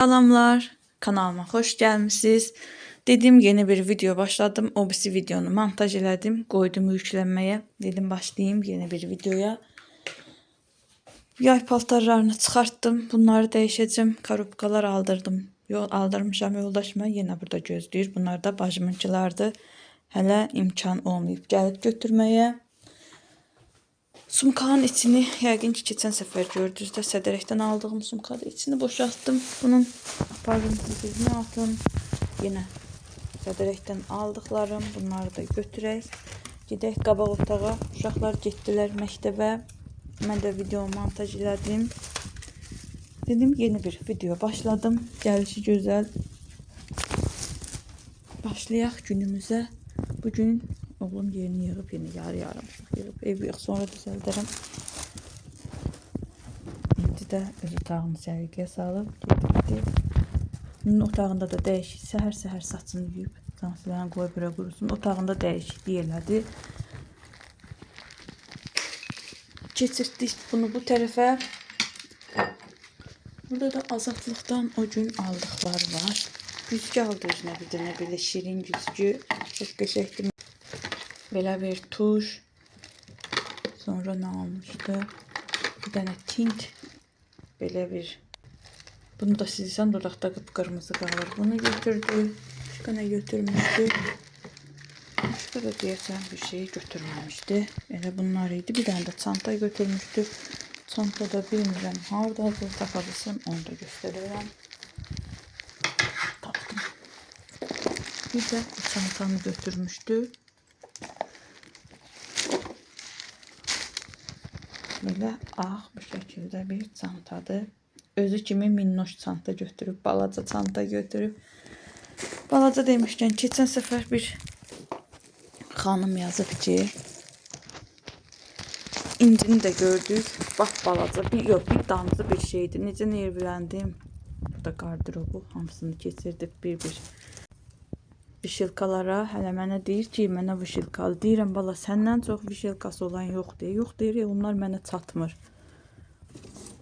Salamlar, kanalıma xoş gəlmisiniz. Dedim yeni bir video başladım. O birisi videonu montaj elədim, qoydum yüklənməyə. Dedim başlayayım yeni bir videoya. Yay paltarlarını çıxartdım. Bunları dəyişəcəm. Korobkalar aldırdım. Aldırmışam yoldaşıma. Yenə burada gözləyir. Bunlar da bacımınkilardır. Hələ imkan olmayıb gəlib götürməyə. Sumkanın içini yəqin ki keçən səfər gördünüz də Sədərəkdən aldığım sumkadır. İçini boşaltdım. Bunun aparım sizin atın. Yenə Sədərəkdən aldıqlarım. Bunları da götürək. Gedək qabaq otağa. Uşaqlar getdilər məktəbə. Mən də video montaj elədim. Dedim yeni bir video başladım. Gəlişi gözəl. Başlayaq günümüzə. Bugün oğlum yerini yığıb, yeni yarı-yarımsıq yığıb. Ev yığ, sonra düzəldərəm. İndi də öz otağını səliqəyə salıb getdi. Bunun otağında da dəyişik. Səhər-səhər saçını yuyub, sansılarını qoyub bura qurusun. Otağında dəyişiklik elədi. Keçirtdik bunu bu tərəfə. Burada da Azadlıqdan o gün aldıqları var. Güzgü aldı özünə bir dənə belə şirin güzgü. Çox qəşəngdir. Belə bir tuş. Sonra nə almışdı? Bir dənə tint. Belə bir. Bunu da silsən dodaqda qıpqırmızı qalır. Bunu götürdü. Başqa nə götürmüşdü? Başqa da deyəsən bir şey götürməmişdi. Elə bunlar idi. Bir dənə də çanta götürmüşdü. Çantada bilmirəm hardadır. Tapa bilsəm onu da göstərərəm. Tapdım. Bir də çantanı götürmüşdü. Belə ağ bu şəkildə bir çantadır. Özü kimi minnoş çanta götürüb, balaca çanta götürüb. Balaca demişkən, keçən səfər bir xanım yazıb ki, incini də gördük, bax balaca, bir damcı bir şeydir. Necə nerviləndim. Bu da qardırobu, hamısını keçirdik bir-bir. Vişilkalara hələ mənə deyir ki, mənə vişilkalı. Deyirəm, bala, səndən çox vişilkası olan yoxdur. Yox, deyir, onlar mənə çatmır.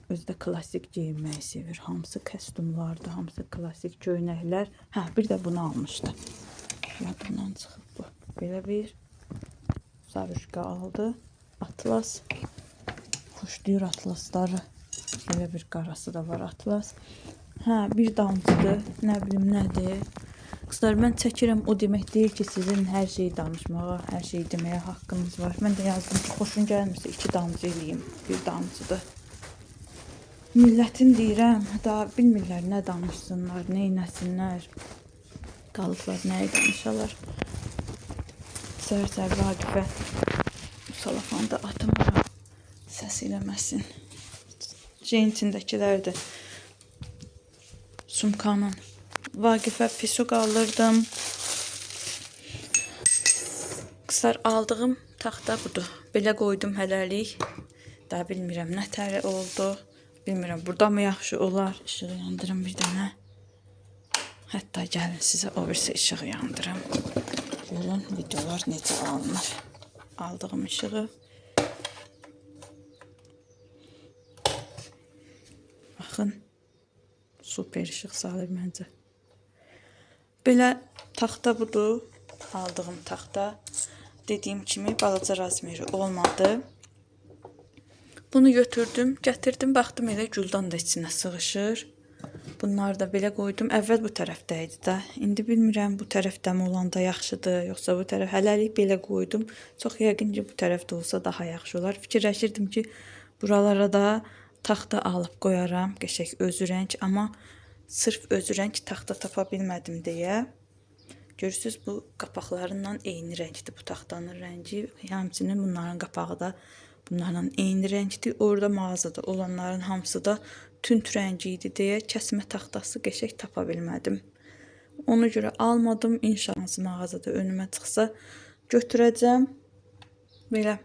Özü də klasik geyinməyi sevir. Hamısı kostyumlardır, hamısı klasik köynəklər. Hə, bir də bunu almışdı. Yadımdan çıxıb bu. Belə bir sarışqa aldı. Atlas. Xoşlayır atlasları. Belə bir qarası da var atlas. Hə, bir damcıdır. Nə bilim, nədir? Qızlar, mən çəkirəm, o demək deyil ki, sizin hər şeyi danışmağa, hər şeyi deməyə haqqınız var. Mən də yazdım ki, xoşun gəlmirsə 2 damcı eləyim, bir damcıdır. Millətin deyirəm, daha bilmirlər nə danışsınlar, nə inəsinlər. Qalıqlar nəyə danışalar. Səhər-səhər Vaqifə salafanda atım ora səs eləməsin. Şeyin içindəkilər də sumkanın. Vaqifə pisuk alırdım. Qızlar, aldığım taxta budur. Belə qoydum hələlik. Daha bilmirəm nə təri oldu. Bilmirəm, burada mı yaxşı olar? İşığı yandırım bir dənə. Hətta gəlin sizə o birisi işığı yandırım. Görün videolar necə alınır. Aldığım işığı. Baxın. Super işıq salır məncə. Belə taxta budur. Aldığım taxta. Dediyim kimi balaca razmeri olmadı. Bunu götürdüm, gətirdim, baxdım elə güldan da içinə sığışır. Bunları da belə qoydum. Əvvəl bu tərəfdə idi də. İndi bilmirəm bu tərəfdə mi olanda yaxşıdır, yoxsa bu tərəf. Hələlik belə qoydum. Çox yəqin ki, bu tərəfdə olsa daha yaxşı olar. Fikirləşirdim ki, buralara da taxta alıb qoyaram. Qəşəng özü rəng, amma sırf özü rəng taxta tapa bilmədim deyə. Görürsünüz, bu qapaqlarından eyni rəngdir bu taxtanın rəngi. Həmçinin bunların qapağı da bunlarla eyni rəngdir. Orada mağazada olanların hamısı da tünd rəngi idi deyə kəsmə taxtası qəşəng tapa bilmədim. Ona görə almadım. İnşallah mağazada önümə çıxsa götürəcəm. Belə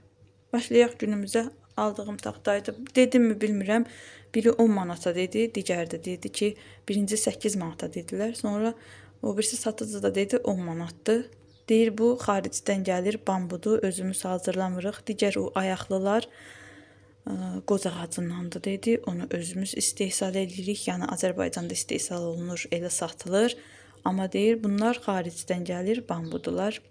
başlayaq günümüzə. Aldığım taxtaydı. Dedim mi bilmirəm. Biri 10 manata dedi. Digəri də dedi ki, birinci 8 manata dedilər. Sonra o birisi satıcı da dedi 10 manatdır. Deyir, bu xaricdən gəlir, bambudur, özümüz hazırlamırıq. Digər o ayaqlılar qoz ağacındandır dedi. Onu özümüz istehsal edirik. Yəni Azərbaycanda istehsal olunur, elə satılır. Amma deyir bunlar xaricdən gəlir, bambudular.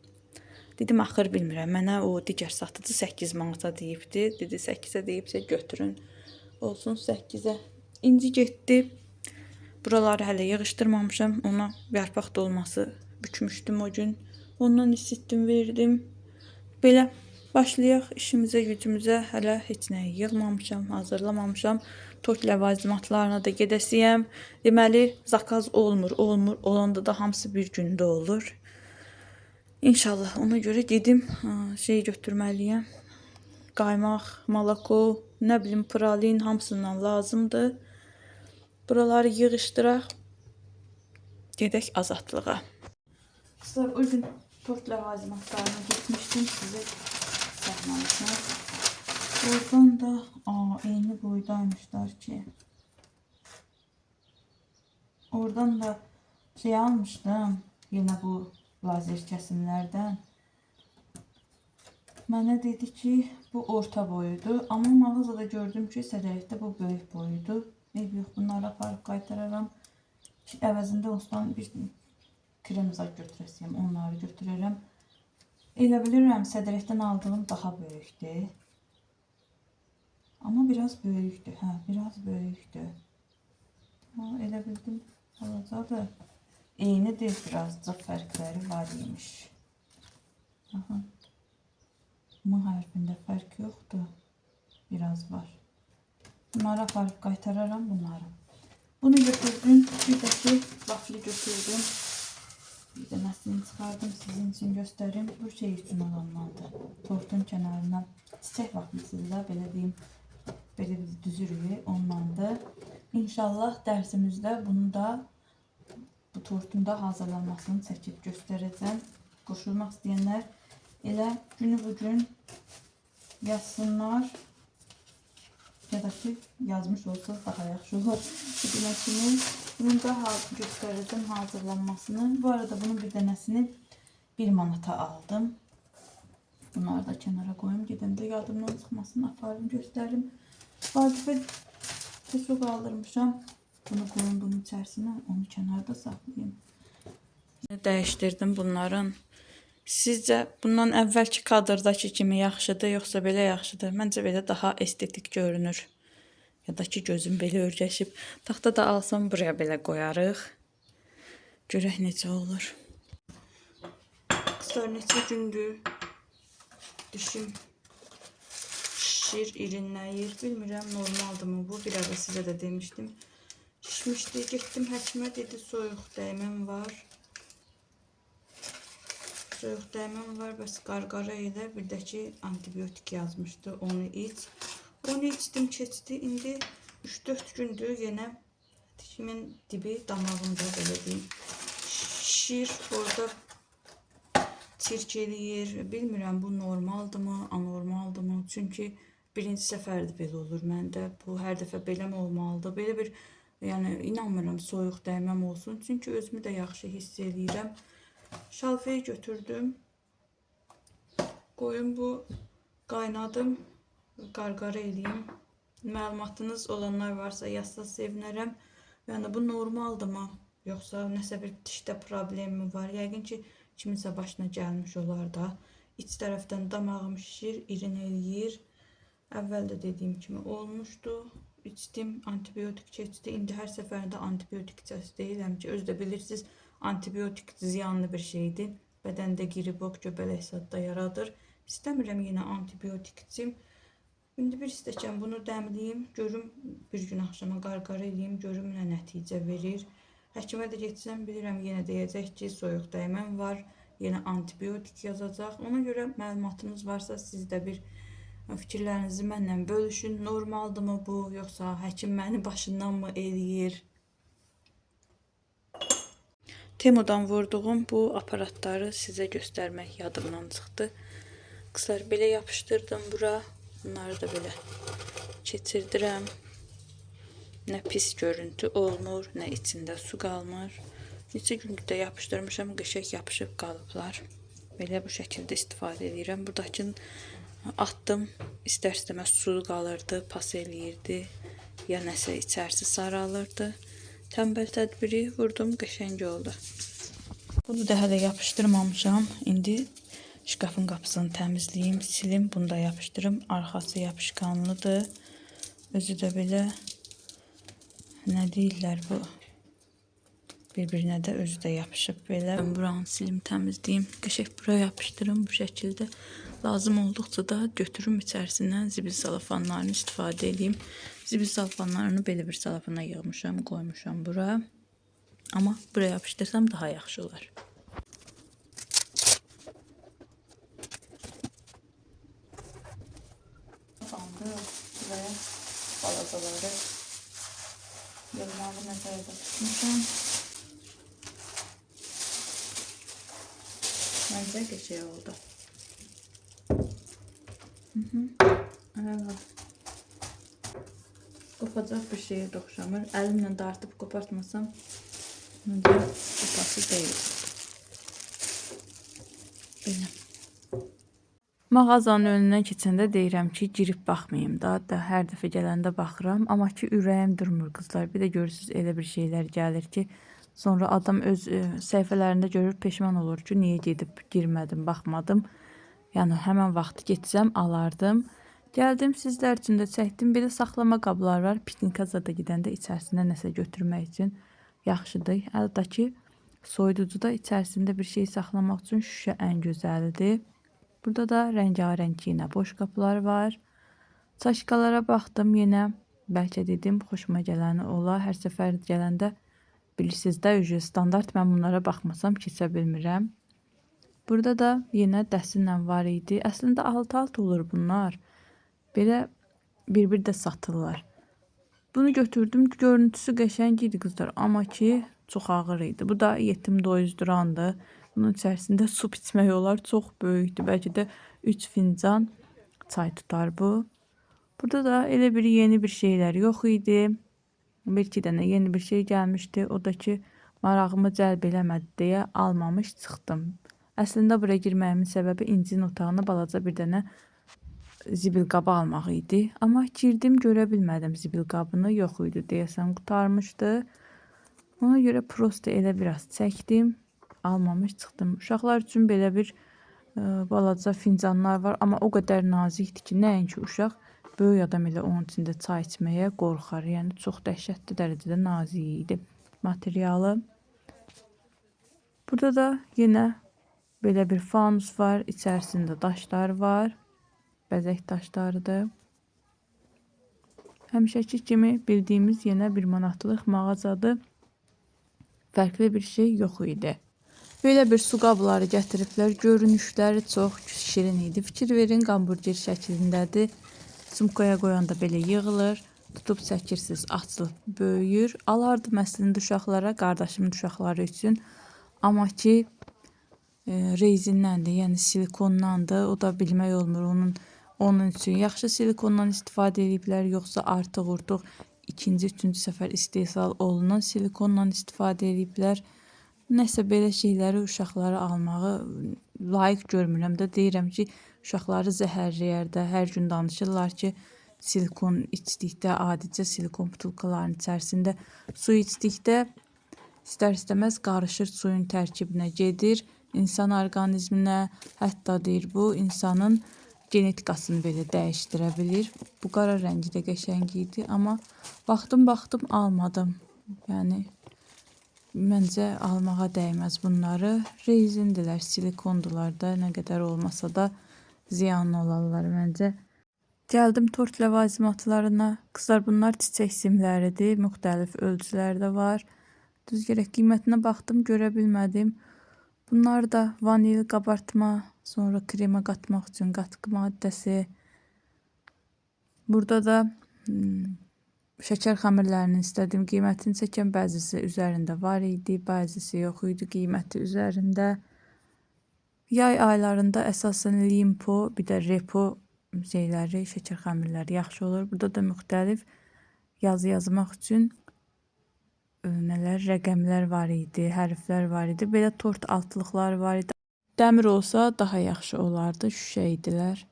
Dedim axır bilmirəm. Mənə o digər satıcı 8 manata deyibdi. Dedi 8-ə deyibsə götürün. Olsun 8-ə. İnci getdi. Buraları hələ yığışdırmamışam. Ona yarpaq dolması bükmüşdüm o gün. Ondan isitdim, verdim. Belə başlayaq işimizə, gücümüzə. Hələ heç nəyi yığmamışam, hazırlamamışam. Tort ləvazimatlarına da gedəsiyəm. Deməli, zakaz olmur. Olanda da hamısı bir gündə olur. İnşallah ona görə gedim şey götürməliyəm. Qaymaq, malako, nə bilim pralin hamısından lazımdır. Buraları yığışdıraq. Gedək azadlığa. Kızlar o gün tort ləvazimatlarına getmişdim. Size səhmanısına. Oradan da eyni boydaymışlar ki. Oradan da şey almışdım. Yine bu lazer kesimlerden. Mənə dedi ki bu orta boyudur. Ama mağazada gördüm ki sədərəkdə bu böyük boyudur. Eyb yox, bunları aparıb qaytararam. Əvəzində olsan bir kremzak götürəsiyəm. Onları götürərəm. Elə bilirəm sədərəkdən aldığım daha böyükdür. Ama biraz böyükdür. Hə, biraz böyükdür. Elə bildim alacadır. Eynidir, birazcık fərqləri var imiş. Aha. M hərfində fərq yoxdur. Biraz var. Bunları aparıb qaytararam bunları. Bunu götürdüm. Bir də ki, vafli götürdüm. Bir də nəslini çıxardım. Sizin için göstərim. Bu şey üçün olanlardır. Tortun kənarına çiçək vaflisizlə belə deyim. Belə bir düzürük. Ondandır. İnşallah dərsimizdə bunu da bu tortun da hazırlanmasını çəkib göstərəcəm. Qoşulmaq istəyənlər elə günü bugün yazsınlar. Ya da ki yazmış olsa daha yaxşı olur. Bu günəşini bunun da göstərəcəm hazırlanmasını. Bu arada bunun bir dənəsini 1 manata aldım. Bunları da kənara koyayım. Gedəndə yadımdan çıxmasın. Aparım göstərim. Vacibə çok kaldırmışam. Bunu koyun bunun içerisine. Onu kenarda saklayayım. Dəyişdirdim bunların. Sizcə bundan əvvəlki kadrdakı kimi yaxşıdır, yoxsa belə yaxşıdır? Məncə belə daha estetik görünür. Ya da ki gözüm belə örgəşib. Taxta da alsam buraya belə qoyarıq. Görək necə olur. Qızlar neçə gündür dişim şişir, irinləyir. Bilmirəm normaldır mı bu? Bir ara sizə də demişdim. Şişmişdi. Getdim həkimə, dedi soyuq dəyməm var. Soyuq dəyməm var, bəs qarqara ilə bir də ki antibiotik yazmışdı. Onu iç. Onu içdim, keçdi. İndi 3-4 gündür yenə dişimin dibi damağımda belə deyim. Şişir, orada çirk eləyir. Bilmirəm bu normaldır mı, anormaldır mı? Çünki birinci səfərdə belə olur məndə. Bu hər dəfə belə mi olmalıdır? Belə bir yəni inanmıram soyuq dəyməm olsun. Çünki özümü də yaxşı hiss eləyirəm. Şalfeyi götürdüm. Qoyun bu qaynadım. Qarqara eləyim. Məlumatınız olanlar varsa yazsa sevinərəm. Yəni bu normaldır mı? Yoxsa nəsə bir dişdə problem mi var? Yəqin ki kiminsə başına gəlmiş olar da. İç tərəfdən damağım şişir, irin eləyir. Əvvəl də dediyim kimi olmuşdu. İçdim, antibiotik keçdi. İndi hər səfərində antibiotik içəsi deyiləm ki, özü də bilirsiniz, antibiotik ziyanlı bir şeydir. Bədəndə giribok, göbələk sadda yaradır. İstəmirəm yenə antibiotik içim. İndi bir stəkan bunu dəmləyim, görüm bir gün axşama qarqara eləyim, görüm nə nəticə verir. Həkimə də getsəm bilirəm yenə deyəcək ki, soyuq dəyməm var, yenə antibiotik yazacaq. Ona görə məlumatınız varsa siz də bir fikirlərinizi mənlə bölüşün. Normaldır mı bu, yoxsa həkim məni başından mı eləyir? Temudan vurduğum bu aparatları sizə göstərmək yadımdan çıxdı. Qızlar belə yapışdırdım bura. Bunları da belə keçirdirəm. Nə pis görüntü olmur, nə içində su qalmır. Neçə gündür də yapışdırmışam, qəşəng yapışıb qalıblar. Belə bu şəkildə istifadə edirəm. Buradakı Atdım, istər-istəməz su qalırdı, pas eləyirdi, ya nəsə içərisi saralırdı. Tənbəl tədbiri vurdum, qəşəng oldu. Bunu da hələ yapışdırmamışam. İndi şkafın qapısını təmizləyim, silim, bunu da yapışdırım. Arxası yapışkanlıdır. Özü də belə, nə deyirlər bu? Bir-birinə də özü də yapışıb belə. Buranı silim, təmizləyim. Qəşəng bura yapışdırım bu şəkildə. Lazım olduqca da götürüm içərisindən zibil salafanlarını istifadə edeyim. Zibil salafanlarını belə bir salafana yığmışam, qoymuşam bura. Amma buraya yapışdırsam daha yaxşı olar. Buraya balacaları yığmağı nəzərdə tutmuşam. Məncə qəşəng oldu. Kopacaq bir şeye oxşamır. Əlimlə dartıb kopartmasam məncə kopası deyil. Belə. Mağazanın önündən keçəndə deyirəm ki, girib baxmayayım da hər dəfə gələndə baxıram. Amma ki, ürəyim durmur qızlar. Bir də görürsünüz elə bir şeylər gəlir ki, sonra adam öz səhifələrində görür, peşman olur ki, niyə gedib girmədim, baxmadım. Yəni həmən vaxtı getsəm alardım. Gəldim sizlər üçün də çəkdim. Belə saxlama qablar var. Piknika zada gedəndə içərisində nəsə götürmək üçün yaxşıdır. Hətta ki, soyuducuda içərisində bir şey saxlamaq üçün şüşə ən gözəlidir. Burada da rəngarəng yenə boş qapılar var. Çaşkalara baxdım yenə. Bəlkə dedim, xoşuma gələni ola. Hər səfər gələndə bilirsiniz də, standart mən bunlara baxmasam keçə bilmirəm. Burada da yenə dəsinlə var idi. Əslində alt-alt olur bunlar. Belə bir-bir də satırlar. Bunu götürdüm. Görüntüsü qəşəng idi qızlar. Amma ki, çox ağır idi. Bu da yetim doyuzdurandı. Bunun içərisində su içmək olar. Çox böyükdür. Bəlkə də 3 fincan çay tutar bu. Burada da elə bir yeni bir şeylər yox idi. Bir-iki dənə yeni bir şey gəlmişdi. O da ki, marağımı cəlb eləmədi deyə almamış çıxdım. Əslində buraya girməyimin səbəbi İncinin otağına balaca bir dənə zibil qabı almaq idi. Amma girdim, görə bilmədim zibil qabını. Yox idi, deyəsən qutarmışdı. Ona görə prosto elə biraz çəkdim. Almamış çıxdım. Uşaqlar üçün belə bir balaca fincanlar var. Amma o qədər nazikdir ki, nəinki uşaq, böyük adam elə onun içində çay içməyə qorxar. Yəni çox dəhşətli dərəcədə nazik idi materialı. Burada da yenə belə bir fanus var. İçərisində daşlar var. Bəzək daşlarıdır. Həmişəki kimi bildiyimiz yenə bir manatlıq mağazadır. Fərqli bir şey yox idi. Belə bir su qabları gətiriblər. Görünüşləri çox şirin idi. Fikir verin, hamburger şəklindədir. Sumkaya qoyanda belə yığılır. Tutub çəkirsiniz, açılıb böyüyür. Alardım əslində uşaqlara, qardaşımın uşaqları üçün. Amma ki, rezinləndir, yəni silikondandır. O da bilmək olmur onun üçün. Yaxşı silikondan istifadə ediblər, yoxsa artıq-urtuq ikinci, üçüncü səfər istehsal olunan silikondan istifadə ediblər. Nəsə belə şeyləri uşaqları almağı layiq görmürəm də. Deyirəm ki, uşaqları zəhərləyər də. Hər gün danışırlar ki, silikon içdikdə, adicə silikon butulkaların içərisində su içdikdə istər-istəməz qarışır, suyun tərkibinə gedir. İnsan orqanizminə, hətta deyir bu, insanın genetikasını belə dəyişdirə bilir. Bu qara rəngi də qəşəng idi, amma baxdım almadım. Yəni məncə almağa dəyməz bunları. Rezindilər, silikondular da, nə qədər olmasa da ziyanlı olarlar məncə. Gəldim tort ləvazimatlarına. Qızlar, bunlar çiçək simləridir. Müxtəlif ölçülərdə var. Düz gərək qiymətinə baxdım, görə bilmədim. Bunlar da vanil qabartma, sonra krema qatmaq üçün qatqı maddəsi. Burada da şəkər xəmirlərinin istədiyim qiymətini çəkən, bəzisi üzərində var idi, bəzisi yox idi qiyməti üzərində. Yay aylarında əsasən limpo, bir də repo şeyləri, şəkər xəmirləri yaxşı olur. Burada da müxtəlif yazı yazmaq üçün rəqəmlər var idi, hərflər var idi. Belə tort altlıqlar var idi. Dəmir olsa daha yaxşı olardı, şüşə idilər.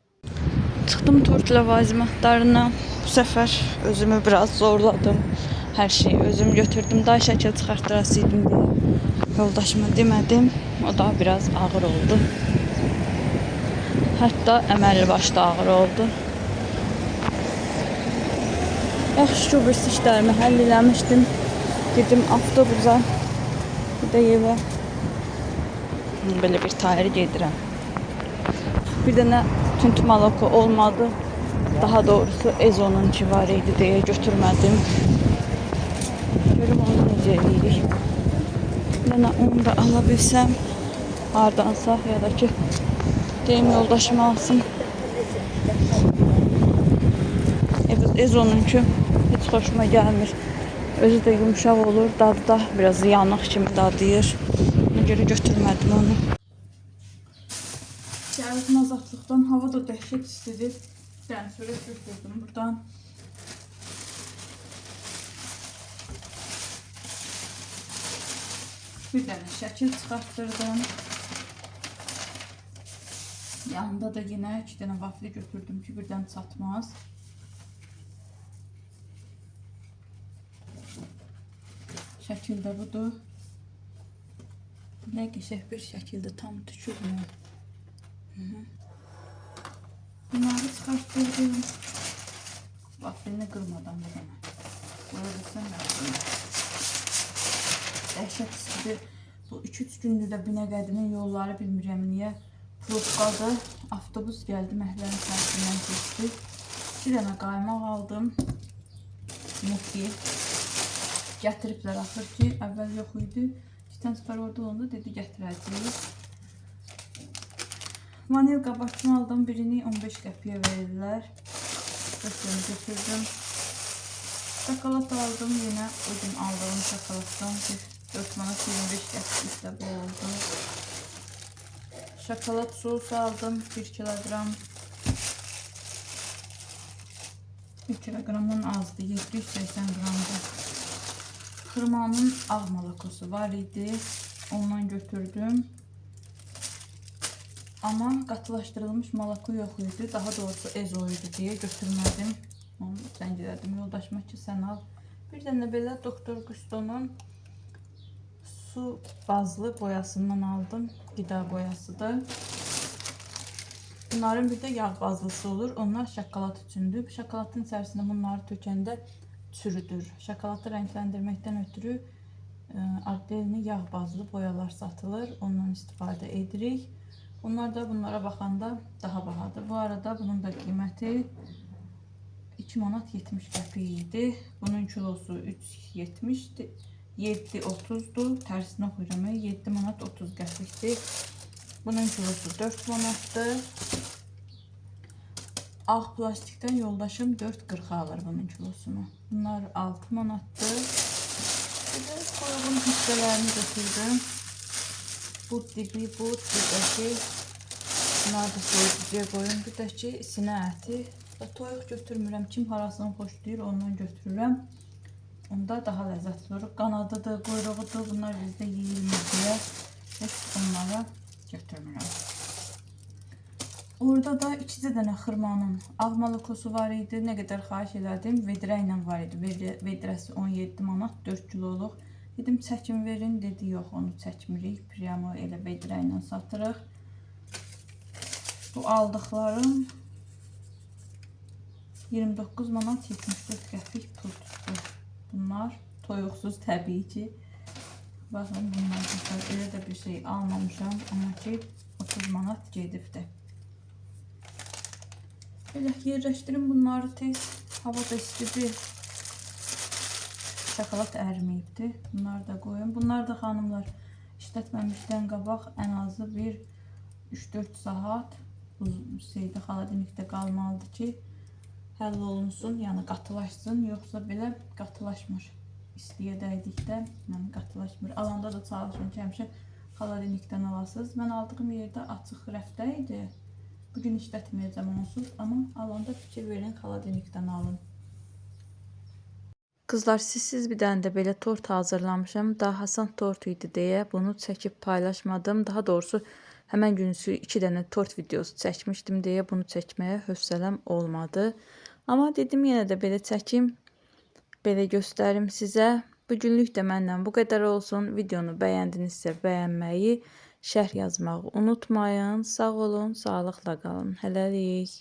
Çıxdım tort ləvazimatlarına. Bu səfər özümü biraz zorladım. Hər şeyi özüm götürdüm. Daha şəkil çıxartdırasıydım deyə yoldaşıma demədim. O da biraz ağır oldu. Hətta əməlli başda ağır oldu. Yaxşı ki, birisi işlərimi həll eləmişdim. Gedim avtobusa. Bir də evə. Belə bir tayir gedirəm. Bir dənə tünt maloko olmadı. Daha doğrusu Ezonunki var idi deyə götürmədim. Görüm onu necə eləyirik. Bir dənə onu da ala bilsəm. Hardansa ya da ki deyim yoldaşım alsın. Ezonunki heç xoşuma gəlmir. Özü də yumuşaq olur. Dadı da biraz yanıq kimi dadıyır. Ona görə götürmədim onu. Gəldim azadlıqdan. Hava da dəhşət istidir. Bir dənə sürət götürdüm buradan. Bir dənə şəkil çıxartdırdım. Yanında da yine 2 dənə vafli götürdüm ki birdən çatmaz. Şəkil də budur. Nə qəşəng bir şəkildə tam tükürmür. Bunları çıxartdırdım. Vaflini qırmadan bir dənə. Qoyabilirsəm yapayım. Dəhşət istidir. Bu 2-3 gündür də Binəqədimin yolları bilmirəm niyə probkadır. Avtobus gəldi, məhəllənin tərəfindən keçdi. Bir dənə qaymaq aldım. Muki. Gətiriblər axır ki, əvvəl yox idi. 2 tane süper orada olanda dedi gətirəcəyik. Vanil qabartma aldım. Birini 15 qəpiyə verirlər. Götürümü götürdüm. Şokolad aldım. Yine o gün aldığım şokoladdan 4 manat 25 qəpik işte bu oldu. Şokolad sos aldım. 1 kilogram. 1 kilogramdan azdı. 780 gramdı. Xırmanın ağ malakosu var idi. Ondan götürdüm. Ama qatılaşdırılmış malako yox idi. Daha doğrusu Ezo idi deyə götürmədim. Onu zəng elədim yoldaşıma ki sən al. Bir dənə belə Doktor Guston'un su bazlı boyasından aldım. Qida boyasıdır. Bunların bir de yağ bazlısı olur. Onlar şokolad üçündür. Şokoladın içərisində bunları tökəndə çürüdür. Şokoladı rəngləndirməkdən ötürü Ardel'in yağ bazlı boyalar satılır. Ondan istifadə edirik. Bunlar da bunlara baxanda daha bahadır. Bu arada bunun da qiyməti 2 manat 70 qəpik idi. Bunun kilosu 3.70'dir. 7.30'dur. Tərsini oxuyuram. 7 manat 30 qəpikdir. Bunun kilosu 4 manatdır. Ağ plastikdən yoldaşım 4.40 alır bunun kilosunu. Bunlar 6 manatdır. Bir de koyuğun hissələrini götürdüm. Bu dibi, bu dibəki. Bunları da soyuducuya koyun. Bir də ki, sinə əti. Toyuq götürmürəm. Kim harasını xoşlayır, ondan götürürəm. Onda daha ləzzətli olur. Qanadıdır, quyruğudur. Bunlar bizdə yeyilmir deyə heç onlara götürmürəm. Orada da 2 dənə xırmanın ağ malakosu var idi. Nə qədər xahiş elədim. Vedrə ilə var idi. Vedrəsi 17 manat 4 kiloluq. Dedim çəkim verin. Dedi yox onu çəkmirik. Priyamo elə vedrə ilə satırıq. Bu aldıqlarım 29 manat 74 qəpik pul tutdu. Bunlar toyuqsuz təbii ki. Baxın bunlar elə də bir şey almamışam. Amma ki 30 manat gedibdir. Belə yerləşdirin bunları tez. Hava da istidir. Şokolad əriməyibdir. Bunları da qoyun. Bunlar da xanımlar işlətməmişdən qabaq ən azı bir 3-4 saat şeydə xaladenikdə qalmalıdır ki həll olunsun, yəni qatılaşsın, yoxsa belə qatılaşmır. İstiyə dəydikdə yəni qatılaşmır. Alanda da çalışın ki, həmişə xaladenikdən alasınız. Mən aldığım yerdə açıq rəfdə idi. Bugün işlətməyəcəm onsuz, amma alanda fikir verin, xaladenikdən alın. Kızlar sizsiz bir dənə də belə tort hazırlamışam. Daha Hasan tort idi deyə bunu çəkib paylaşmadım. Daha doğrusu Həmən günüsü 2 dənə tort videosu çəkmişdim deyə bunu çəkməyə hövsələm olmadı. Amma dedim yenə də belə çəkim, belə göstərim sizə. Bugünlük də məndən bu qədər olsun. Videonu bəyəndinizsə bəyənməyi, şərh yazmağı unutmayın. Sağ olun, sağlıqla qalın. Hələlik.